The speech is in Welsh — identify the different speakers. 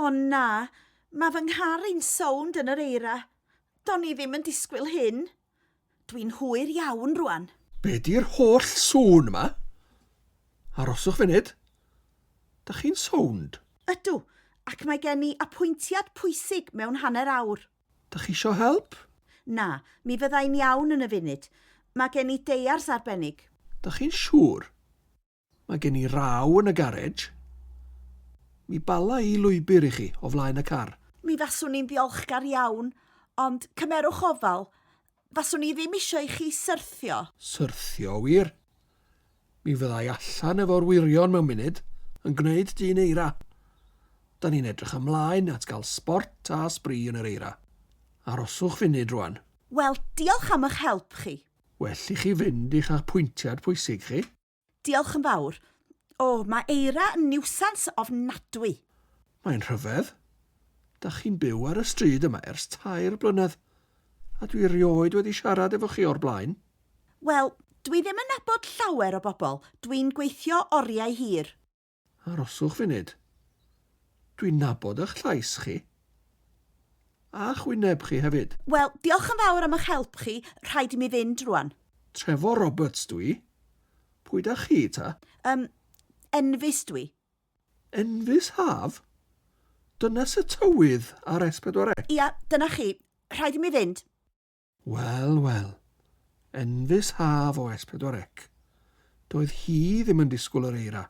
Speaker 1: O na, mae fy ngharu'n sownd yn yr eira. Do'n i ddim yn disgwyl hyn. Dwi'n hwyr iawn rwan.
Speaker 2: Be di'r holl sŵn yma? Aroswch funud. Da chi'n sownd?
Speaker 1: Ydw, ac mae gen i apwyntiad pwysig mewn hanner awr.
Speaker 2: Da chi isio help?
Speaker 1: Na, mi fyddai'n iawn yn y funud. Mae gen i deiars arbennig.
Speaker 2: Da chi'n siŵr? Mae gen i raw yn y garej. Mi bala i lwybr i chi o flaen y car.
Speaker 1: Mi faswn i'n ddiolchgar iawn, ond cymerwch ofal, faswn i ddim eisiau i chi syrthio.
Speaker 2: Syrthio wir. Mi fyddai allan efo'r wirion mewn munud yn gwneud dyn eira. Da ni'n edrych ymlaen at gael sport a sbri yn yr eira. Aroswch funud rwan.
Speaker 1: Wel, diolch am eich help chi.
Speaker 2: Well i chi fynd i'ch apwyntiad pwysig chi.
Speaker 1: Diolch yn fawr. O, mae eira yn niwsans ofnadwy.
Speaker 2: Mae'n rhyfedd. Da chi'n byw ar y stryd yma ers 3 blynedd. A dwi rioed wedi siarad efo chi o'r blaen.
Speaker 1: Wel, dwi ddim yn nabod llawer o bobl. Dwi'n gweithio oriau hir.
Speaker 2: Aroswch funud. Dwi'n nabod eich llais chi. A chwyneb chi hefyd.
Speaker 1: Wel, diolch yn fawr am eich help chi. Rhaid i mi fynd rwan.
Speaker 2: Trevor Roberts dwi. Pwy da chi ta?
Speaker 1: Enfys dwi.
Speaker 2: Enfys haf? Dyna sy tywydd ar S4C?
Speaker 1: Ia, dyna chi. Rhaid i mi fynd.
Speaker 2: Wel, wel. Enfys haf o S4C. Doedd hi ddim yn disgwyl yr eira.